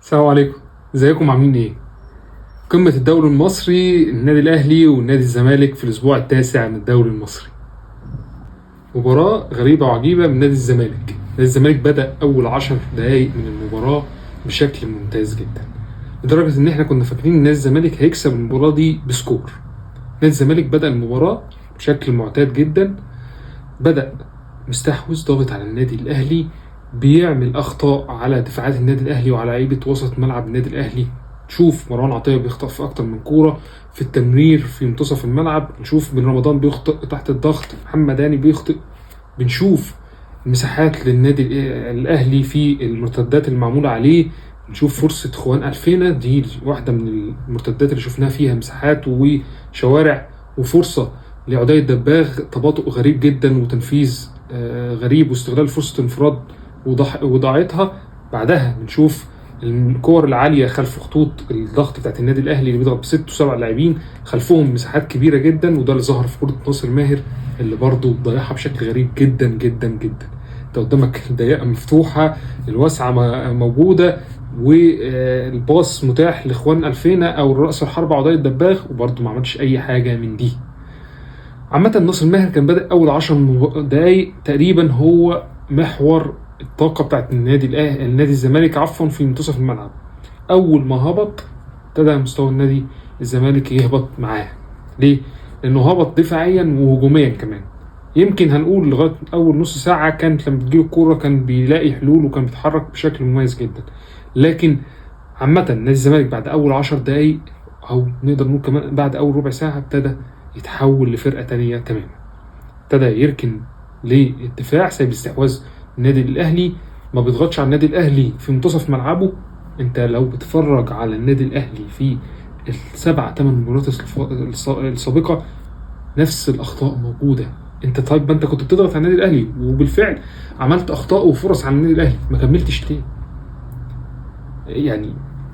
السلام عليكم. ازيكم عاملين ايه؟ قمة الدوري المصري، النادي الاهلي والنادي الزمالك في الاسبوع التاسع من الدوري المصري. مباراة غريبة وعجيبة من نادي الزمالك. نادي الزمالك بدأ اول 10 دقايق من المباراة بشكل ممتاز جدا، لدرجة ان احنا كنا فاكرين ان نادي الزمالك هيكسب المباراة دي بسكور. نادي الزمالك بدأ المباراة بشكل معتاد جدا، بدأ مستحوذ ضاغط على النادي الاهلي، بيعمل اخطاء على دفاعات النادي الاهلي وعلى لعيبه وسط ملعب النادي الاهلي. نشوف مروان عطيه بيخطئ في اكتر من كوره في التمرير في منتصف الملعب، نشوف بن رمضان بيخطئ تحت الضغط، محمد هاني بيخطئ. بنشوف مساحات للنادي الاهلي في المرتدات المعموله عليه، نشوف فرصه خوان الفينا دي واحده من المرتدات اللي شفناها فيها مساحات وشوارع، وفرصه لعدي الدباغ تباطؤ غريب جدا وتنفيذ غريب واستغلال فرصة انفراد وضاعتها. بعدها بنشوف الكور العالية خلف خطوط الضغط بتاعت النادي الأهلي اللي بيضغط بست وسبع لاعبين، خلفهم مساحات كبيرة جدا، وده اللي ظهر في كرة ناصر ماهر اللي برضه ضيعها بشكل غريب جدا جدا جدا. انت قدامك الضيقة مفتوحة، الواسعة موجودة، والباص متاح لاخوان الفينا او رأس الحربة عدي الدباغ، وبرضه ما عملش اي حاجة من دي. عامة ناصر ماهر كان بادئ أول 10 دقايق تقريبا هو محور الطاقة بتاعت النادي الزمالك في منتصف الملعب. أول ما هبط ابتدى مستوى النادي الزمالك يهبط معاه. ليه؟ لأنه هبط دفاعيا وهجوميا كمان. يمكن هنقول لغاية أول نص ساعة كانت لما بتجيله الكورة كان بيلاقي حلول وكان بيتحرك بشكل مميز جدا، لكن عامة نادي الزمالك بعد أول 10 دقايق أو نقدر نقول كمان بعد أول ربع ساعة ابتدى يتحول لفرقة تانية تماما. ابتدى يركن للدفاع، سايب استحواذ النادي الأهلي، ما بيضغطش على النادي الأهلي في منتصف ملعبه. انت لو بتتفرج على النادي الأهلي في ال7 8 مباريات السابقة نفس الأخطاء موجودة. انت طيب ما انت كنت بتضغط على النادي الأهلي وبالفعل عملت أخطاء وفرص على النادي الأهلي، ما كملتش ليه؟ يعني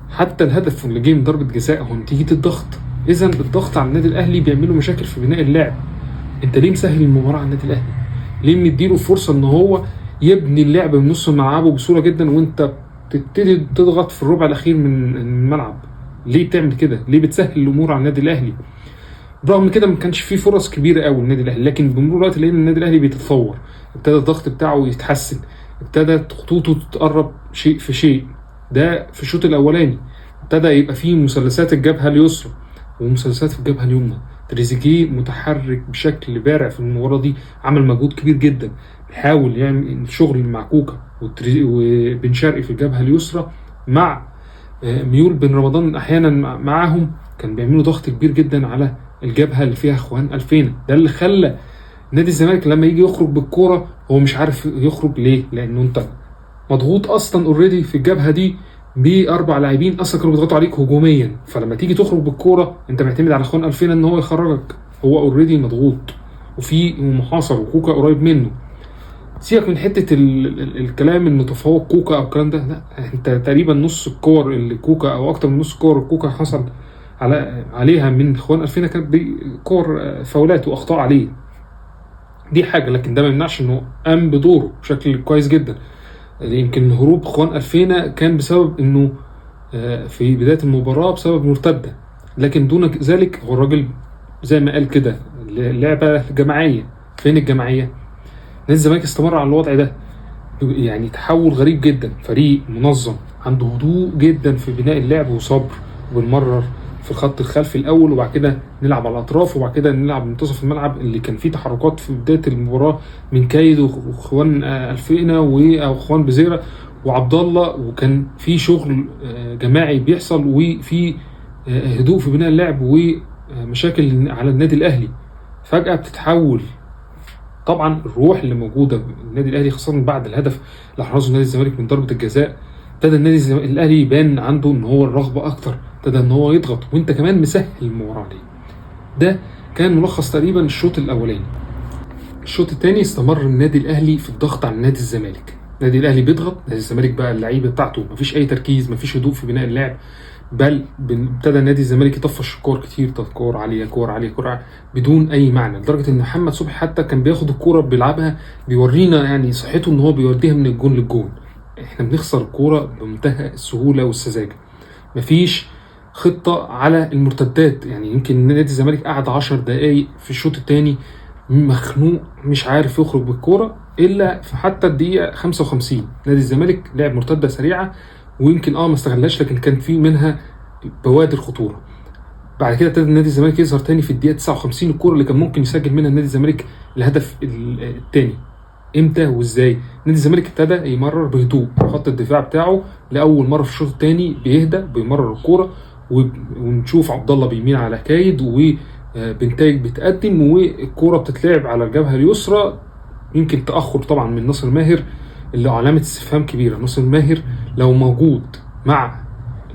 حتى الهدف اللي جه من ضربة جزاء هو نتيجة الضغط. إذا الضغط على النادي الأهلي بيعملوا مشاكل في بناء اللعب. أنت ليه مسهل المباراة على النادي الأهلي؟ ليه مديله فرصة إن هو يبني اللعب من نص ملعبه بسهولة جدا وأنت تبتدي تضغط في الربع الأخير من الملعب؟ ليه بتعمل كده؟ ليه بتسهل الأمور على النادي الأهلي؟ برغم كده ما كانش فيه فرص كبيرة قوي للنادي الأهلي، لكن بمرور الوقت لقينا النادي الأهلي بيتطور، ابتدى الضغط بتاعه يتحسن، ابتدت خطوطه تتقرب شيء في شيء. ده في الشوط الأولاني ابتدى يبقى فيه مثلثات الجبهة اليسرى ومثلثات في الجبهة اليمنى. تريزيجيه متحرك بشكل بارع في المباراة دي، عمل مجهود كبير جدا، بيحاول يعمل شغل مع كوكا وبن شرقي في الجبهة اليسرى مع ميول بن رمضان احيانا معاهم، كان بيعملوا ضغط كبير جدا على الجبهة اللي فيها اخوان الفينا. ده اللي خلى نادي الزمالك لما يجي يخرج بالكورة هو مش عارف يخرج. ليه؟ لانه انت مضغوط اصلا اوريدي في الجبهه دي باربع لاعبين اصلا كانوا بيضغطوا عليك هجوميا، فلما تيجي تخرج بالكوره انت معتمد على اخوان الفينا ان هو يخرجك، هو اوريدي مضغوط وفي محاصر وكوكا قريب منه. سيبك من حته الكلام انه تفوق كوكا او الكلام ده، لا، انت تقريبا نص الكور اللي كوكا او اكتر من نص الكور كوكا حصل عليها من اخوان الفينا كانت كور فاولات واخطاء عليه. دي حاجه، لكن ده ما يمنعش انه قام بدوره بشكل كويس جدا. يمكن هروب اخوان الفينا كان بسبب انه في بدايه المباراه بسبب مرتده، لكن دون ذلك هو الراجل زي ما قال كده لعبه جماعيه. فين الجماعيه؟ نادي الزمالك استمر على الوضع ده، يعني تحول غريب جدا، فريق منظم عنده هدوء جدا في بناء اللعب وصبر، وبنمرر في الخط الخلفي الاول وبعد كده نلعب على الاطراف وبعد كده نلعب منتصف الملعب اللي كان فيه تحركات في بدايه المباراه من كايد واخوان الفينا واخوان بزيره وعبد الله، وكان في شغل جماعي بيحصل وفي هدوء في بناء اللعب ومشاكل على النادي الاهلي. فجاه بتتحول. طبعا الروح اللي موجوده النادي الاهلي خاصه بعد الهدف اللي احرزه نادي الزمالك من ضربه الجزاء، ابتدى النادي الاهلي يبان عنده ان هو الرغبه اكتر، ابتدى ان هو يضغط وانت كمان مسهل المباراه دي. ده كان ملخص تقريبا الشوط الاولاني. الشوط الثاني استمر النادي الاهلي في الضغط على نادي الزمالك. النادي الاهلي بيضغط، نادي الزمالك بقى اللعيبه بتاعته مفيش اي تركيز، مفيش هدوء في بناء اللعب، بل ابتدى نادي الزمالك يطفش كور كتير، كور عاليه كور عاليه كور عالية بدون اي معنى، لدرجه ان محمد صبحي حتى كان بياخد الكوره بيلعبها بيورينا يعني صحته ان هو بيوديها من الجون للجون. احنا بنخسر الكوره بمنتهى السهوله والسذاجه. مفيش خطه على المرتدات. يعني يمكن نادي الزمالك قعد 10 دقائق في الشوط الثاني مخنوق مش عارف يخرج بالكوره الا في حتى الدقيقه 55 نادي الزمالك لعب مرتده سريعه، ويمكن ما استغلهاش، لكن كان في منها بوادر خطوره. بعد كده ابتدى نادي الزمالك يظهر تاني في الدقيقه 59 الكوره اللي كان ممكن يسجل منها نادي الزمالك الهدف الثاني. امتى وازاي؟ نادي الزمالك ابتدى يمرر بهدوء، خط الدفاع بتاعه لاول مره في الشوط الثاني بيهدى بيمرر الكوره، ونشوف عبد الله بيمين على كايد وبنتايج بتقدم، والكوره بتتلعب على الجبهه اليسرى. يمكن تاخر طبعا من ناصر ماهر اللي علامه استفهام كبيره. ناصر ماهر لو موجود مع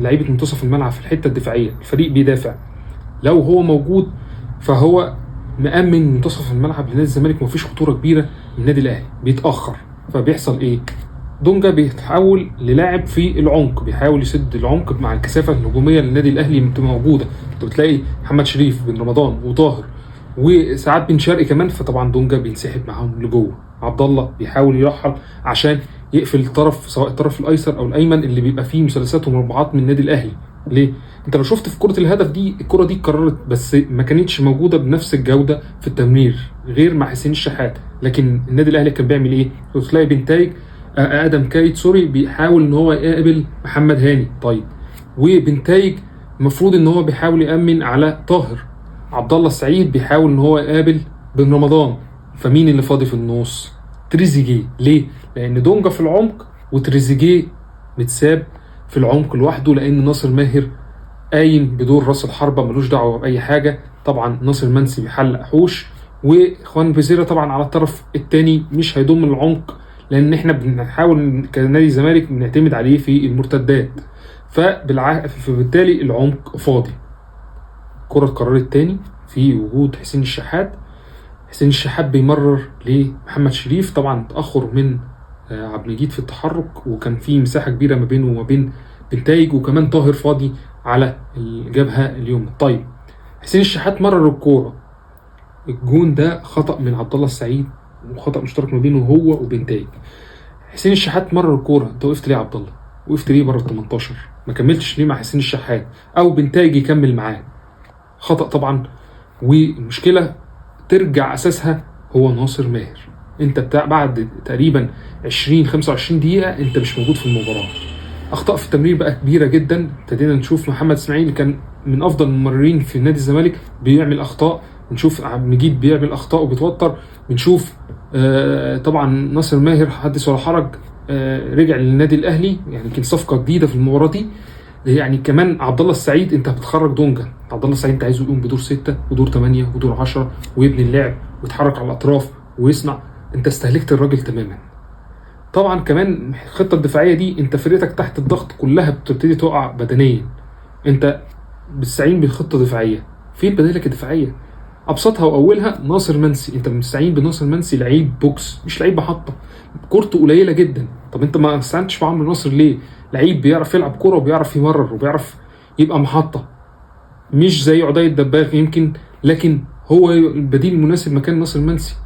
لعيبه منتصف الملعب في الحته الدفاعيه، الفريق بيدافع، لو هو موجود فهو مأمن منتصف الملعب لنادي الزمالك، ومفيش خطوره كبيره من النادي الاهلي. بيتاخر فبيحصل ايه؟ دونجا بيتحول للاعب في العمق، بيحاول يسد العمق مع الكثافه الهجوميه للنادي الاهلي موجوده. انت بتلاقي محمد شريف بن رمضان وطاهر وساعات بن شرقي كمان، فطبعا دونجا بينسحب معاهم لجوه. عبد الله بيحاول يرحل عشان يقفل الطرف، سواء الطرف الايسر او الايمن اللي بيبقى فيه مثلثات ومربعات من النادي الاهلي. ليه؟ انت لو شفت في كره الهدف دي، الكره دي اتكررت بس ما كانتش موجوده بنفس الجوده في التمرير غير مع حسين الشحات. لكن النادي الاهلي كان بيعمل ايه؟ تلاقي بنتايج ادم كايد بيحاول ان هو يقابل محمد هاني. طيب وبنتايج المفروض ان هو بيحاول يامن على طاهر. عبد الله السعيد بيحاول ان هو يقابل بن رمضان. فمين اللي فاضي في النص؟ تريزيجيه. ليه؟ لان دونجا في العمق وتريزيجيه متساب في العمق لوحده، لان ناصر ماهر قايم بدور راس الحربه ملوش دعوه باي حاجه. طبعا ناصر منسي بيحلق حوش، واخوان بيزيرا طبعا على الطرف الثاني مش هيضم العمق، لان احنا بنحاول كنادي الزمالك بنعتمد عليه في المرتدات، فبالتالي العمق فاضي. الكره اتكررت تاني في وجود حسين الشحات. حسين الشحات بيمرر لمحمد شريف، طبعا تاخر من عبد المجيد في التحرك، وكان في مساحه كبيره ما بينه وما بين بنتايج، وكمان طاهر فاضي على الجبهه اليمنى. طيب حسين الشحات مرر الكوره، الجون ده خطا من عبد الله السعيد وخطا مشترك ما بينه هو وبنتايج. حسين الشحات مرر الكوره، انت وقفت ليه يا عبد الله؟ وقفت ليه بره ال 18؟ ما كملتش ليه مع حسين الشحات او بنتايج يكمل معاه؟ خطا طبعا. والمشكله ترجع اساسها هو ناصر ماهر. انت بعد تقريبا 20-25 دقيقه انت مش موجود في المباراه. اخطاء في التمرير بقى كبيره جدا. ابتدينا نشوف محمد اسماعيل اللي كان من افضل الممررين في نادي الزمالك بيعمل اخطاء، بنشوف عبد المجيد بيعمل اخطاء وبيتوتر، بنشوف طبعا ناصر ماهر حدث ولا حرج رجع للنادي الاهلي، يعني يمكن صفقه جديده في المباراه دي. يعني كمان عبد الله السعيد انت بتخرج دونجا. عبد الله السعيد انت عايزه يقوم بدور 6 ودور 8 ودور 10 ويبني اللعب ويتحرك على الاطراف ويصنع. انت استهلكت الراجل تماما. طبعا كمان الخطه الدفاعيه دي انت فرقتك تحت الضغط كلها بتبتدي تقع بدنيا. انت بتستعين بخطه دفاعيه، فين بدائلك الدفاعيه؟ ابسطها واولها ناصر منسي. انت مستعين بناصر منسي لعيب بوكس مش لعيب محطه، كورته قليله جدا. طب انت ما استعنتش بعمرو ناصر ليه؟ لعيب بيعرف يلعب كوره وبيعرف يمرر وبيعرف يبقى محطه، مش زي عدي الدباغ يمكن، لكن هو البديل المناسب مكان ناصر منسي.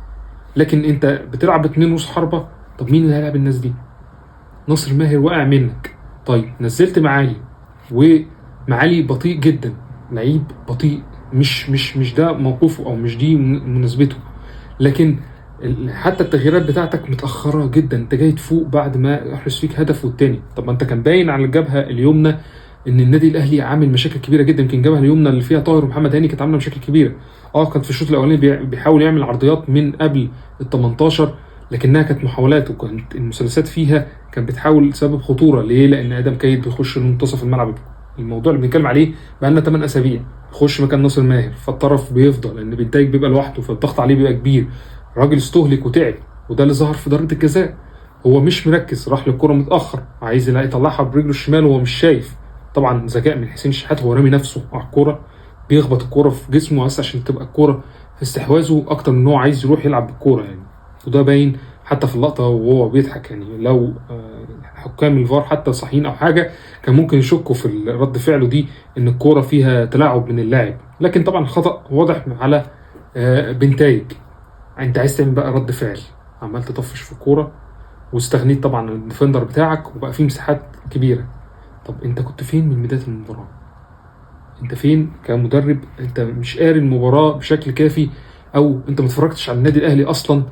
لكن انت بتلعب باتنين نص حربه، طب مين اللي هيلعب الناس دي؟ ناصر ماهر واقع منك. طيب نزلت معالي، ومعالي بطيء جدا، لعيب بطيء، مش ده موقفه او مش دي مناسبته. لكن حتى التغييرات بتاعتك متاخره جدا. انت جاي تفوق بعد ما يحرز فيك هدف والتاني. طب ما انت كان باين على الجبهه اليمنى ان النادي الاهلي عامل مشاكل كبيره جدا. يمكن الجبهه اليمنى اللي فيها طاهر ومحمد هاني كانت عامله مشاكل كبيره. كان في الشوط الاولاني بيحاول يعمل عرضيات من قبل ال 18، لكنها كانت محاولات، وكانت المثلثات فيها كانت بتحاول تسبب خطوره. ليه؟ لان ادم كايد بيخش منتصف الملعب. الموضوع اللي بنتكلم عليه بقى لنا 8 اسابيع، يخش مكان ناصر ماهر، فالطرف بيفضل لان بنتايج بيبقى لوحده، فالضغط عليه بيبقى كبير. الراجل استهلك وتعب، وده اللي ظهر في ضربه الجزاء. هو مش مركز، راح للكره متاخر، عايز يطلعها برجله الشمال وهو مش شايف. طبعا ذكاء من حسين الشحات، هو رامي نفسه على الكوره، بيخبط الكوره في جسمه بس عشان تبقى الكوره في استحواذه اكتر من ان هو عايز يروح يلعب بالكوره يعني. وده باين حتى في اللقطه وهو بيضحك. يعني لو حكام الفار حتى صحيين او حاجه كان ممكن يشكوا في رد فعله دي ان الكوره فيها تلاعب من اللاعب. لكن طبعا الخطا واضح على بنتايج. انت عايز تعمل بقى رد فعل، عمال تطفش في الكوره واستغنيت طبعا عن الديفندر بتاعك وبقى في مساحات كبيره. طب انت كنت فين من بدايه المباراه؟ انت فين كمدرب؟ انت مش قاري المباراه بشكل كافي، او انت ما اتفرجتش على النادي الاهلي اصلا،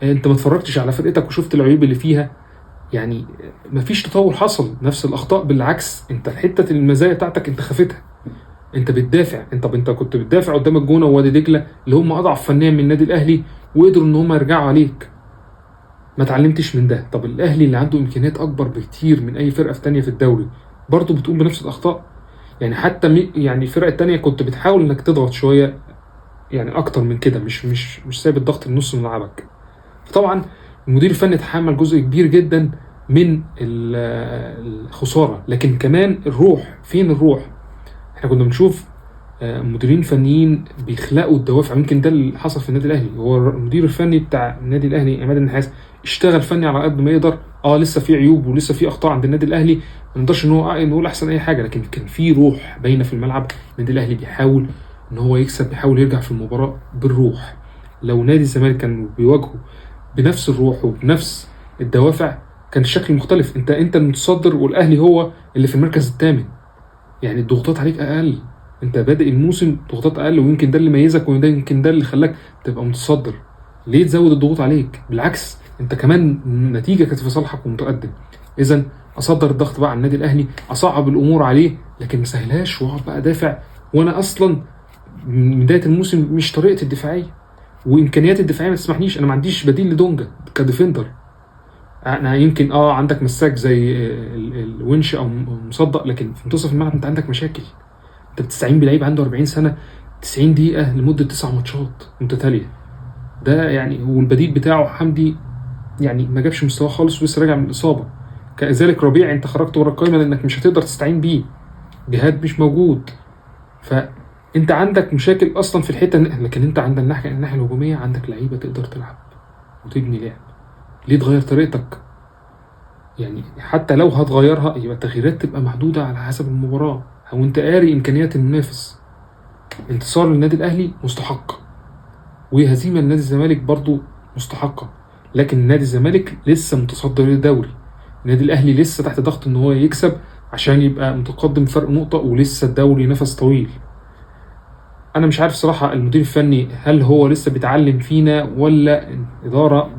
انت ما اتفرجتش على فرقتك وشفت العيوب اللي فيها. يعني مفيش تطور حصل، نفس الاخطاء، بالعكس انت حته المزايا بتاعتك انت خافتها. انت بتدافع، انت كنت بتدافع قدام الجونه ووادي دجله اللي هم اضعف فنيا من النادي الاهلي، وقدروا ان هم يرجعوا عليك. ما اتعلمتش من ده. طب الاهلي اللي عنده امكانيات اكبر بكتير من اي فرقه في تانية في الدوري برضه بتقوم بنفس الاخطاء. يعني حتى يعني الفرقه التانية كنت بتحاول انك تضغط شويه، يعني اكتر من كده، مش سايب الضغط لنص ملعبك. فطبعا المدير الفني تحمل جزء كبير جدا من الخساره، لكن كمان الروح. فين الروح؟ احنا كنا بنشوف مديرين فنيين بيخلقوا الدوافع. يمكن ده اللي حصل في النادي الاهلي. هو المدير الفني بتاع النادي الاهلي عماد النحاس اشتغل فني على قد ما يقدر. لسه في عيوب ولسه في اخطاء عند النادي الاهلي، ما نقدرش ان هو نقول احسن اي حاجه، لكن كان في روح باينه في الملعب. النادي الاهلي بيحاول ان هو يكسب، بيحاول يرجع في المباراه بالروح. لو نادي الزمالك كان بيواجهه بنفس الروح وبنفس الدوافع كان الشكل مختلف. انت المتصدر والاهلي هو اللي في المركز الثامن، يعني الضغوطات عليك اقل. انت بادئ الموسم ضغوطات اقل، ويمكن ده اللي ميزك، ويمكن ده اللي خلاك تبقى متصدر. ليه تزود الضغوط عليك؟ بالعكس انت كمان النتيجه كانت في صالحك ومتقدم. اذا اصدر الضغط بقى على النادي الاهلي، اصعب الامور عليه، لكن ما سهلهاش واقعد بقى دافع. وانا اصلا من بدايه الموسم مش طريقه الدفاعيه، وامكانيات الدفاعيه ما تسمحنيش. انا ما عنديش بديل لدونجا كديفندر. انا يمكن عندك مساك زي الونش او مصدق، لكن في منتصف الملعب انت عندك مشاكل. انت بتستعين بلعيب عنده 40 سنه 90 دقيقه لمده 9 ماتشات متتاليه. ده يعني، والبديل بتاعه حمدي يعني ما جابش مستواه خالص ولسه راجع من الاصابه. كذلك ربيع انت خرجت ورا القايمه لانك مش هتقدر تستعين بيه. جهاد مش موجود. فانت عندك مشاكل اصلا في الحته، لكن انت عندك الناحيه الهجوميه عندك لعيبه تقدر تلعب وتبني لعب. ليه تغير طريقتك؟ يعني حتى لو هتغيرها يبقى التغييرات تبقى محدوده على حسب المباراه، او انت قاري امكانيات المنافس. انتصار للنادي الاهلي مستحق، وهزيمه لنادي الزمالك برضو مستحقه، لكن نادي الزمالك لسه متصدر الدوري. النادي الاهلي لسه تحت ضغط ان هو يكسب عشان يبقى متقدم فرق نقطه، ولسه الدوري نفس طويل. انا مش عارف صراحه المدير الفني هل هو لسه بيتعلم فينا، ولا الاداره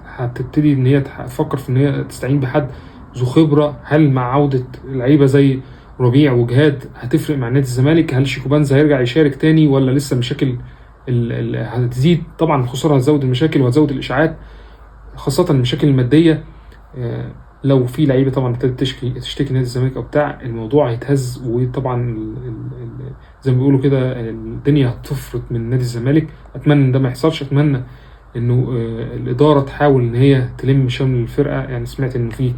هتبتدي ان هي تفكر في ان هي تستعين بحد ذو خبره. هل مع عوده لعيبه زي ربيع وجهاد هتفرق مع نادي الزمالك؟ هل شيكو بانزا هيرجع يشارك تاني، ولا لسه المشاكل هتزيد؟ طبعا الخساره هتزود المشاكل وهتزود الاشاعات، خاصه المشاكل الماديه. لو في لعيبه طبعا ابتدت تشتكي نادي الزمالك او بتاع، الموضوع هيتهز. وطبعا زي ما بيقولوا كده الدنيا هتفرط من نادي الزمالك. اتمنى ان ده ما يحصلش. اتمنى انه الاداره تحاول ان هي تلم شمل الفرقه. يعني سمعت انه في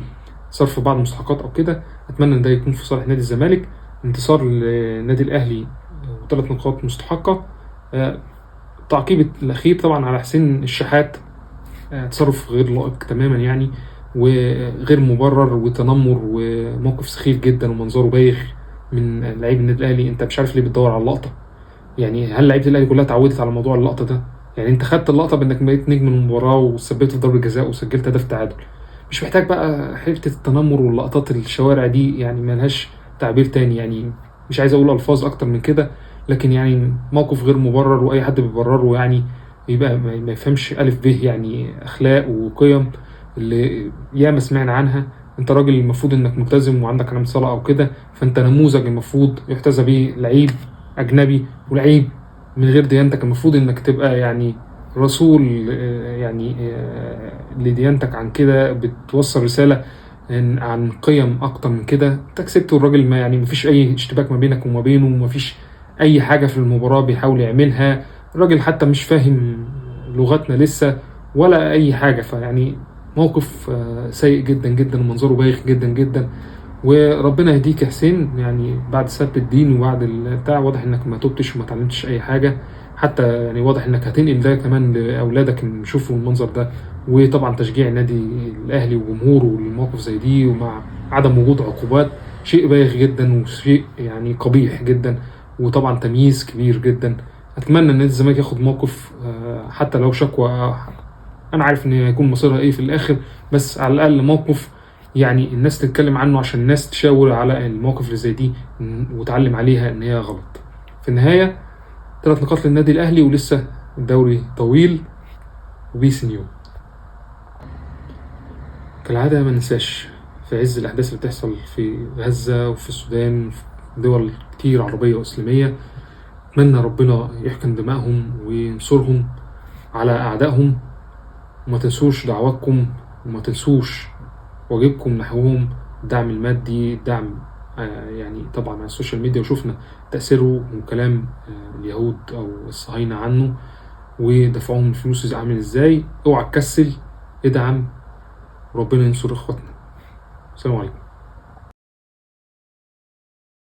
صرف بعض المستحقات او كده، اتمنى ان ده يكون في صالح نادي الزمالك. انتصار للنادي الاهلي و3 نقاط مستحقه. التعقيب الاخير طبعا على حسين الشحات، تصرف غير لائق تماما يعني، وغير مبرر، وتنمر، وموقف سخيف جدا، ومنظره بايخ من لعيب النادي الاهلي. انت مش عارف ليه بتدور على اللقطه؟ يعني هل لعيبه الاهلي كلها اتعودت على موضوع اللقطه ده؟ يعني انت خدت اللقطه بانك بقيت نجم المباراه وسببت في ضربه جزاء وسجلت هدف تعادل، مش محتاج بقى حته التنمر واللقطات الشوارع دي. يعني ملهاش تعبير تاني. يعني مش عايز اقول الفاظ اكتر من كده، لكن يعني موقف غير مبرر، واي حد بيبرره يعني يبقى ما يفهمش الف ب يعني اخلاق وقيم اللي ياما سمعنا عنها. انت راجل المفروض انك ملتزم وعندك علامه صلاه او كده، فانت نموذج المفروض يحتذى به لعيب اجنبي ولعيب من غير ديانتك. المفروض انك تبقى يعني رسول يعني لديانتك، عن كده بتوصل رساله عن قيم اكتر من كده. انت كسبت الراجل، ما يعني مفيش اي اشتباك ما بينك وما بينه، ومفيش اي حاجه في المباراه بيحاول يعملها. الراجل حتى مش فاهم لغتنا لسه ولا اي حاجه. فيعني موقف سيء جدا جدا، ومنظره بايخ جدا جدا. وربنا يهديك يا حسين، يعني بعد سب الدين وبعد البتاع واضح انك ما توبتش وما اتعلمتش اي حاجه. حتى يعني واضح انك هتنقل ده كمان لاولادك ان يشوفوا المنظر ده. وطبعا تشجيع النادي الاهلي وجمهوره للمواقف زي دي، ومع عدم وجود عقوبات، شيء بايخ جدا وشيء يعني قبيح جدا، وطبعا تمييز كبير جدا. اتمنى ان نادي الزمالك ياخد موقف حتى لو شكوى. انا عارف ان هيكون مصيرها ايه في الاخر، بس على الاقل موقف يعني الناس تتكلم عنه، عشان الناس تشاور على المواقف اللي زي دي وتعلم عليها ان هي غلط. في النهايه 3 نقاط للنادي الاهلي، ولسه الدوري طويل. وبيس نيو. كالعاده ما ننساش في عز الاحداث اللي بتحصل في غزه وفي السودان وفي دول كتير عربيه واسلاميه، اتمنى ربنا يحقن دمائهم وينصرهم على اعدائهم. وما تنسوش دعواتكم، وما تنسوش واجبكم نحوهم، الدعم المادي، الدعم يعني طبعا على السوشيال ميديا، وشوفنا تأثيره وكلام اليهود أو الصهاينة عنه ودفعهم الفلوس عامل ازاي. اوعى تكسل، ادعم، وربنا ينصر اخواتنا. السلام عليكم.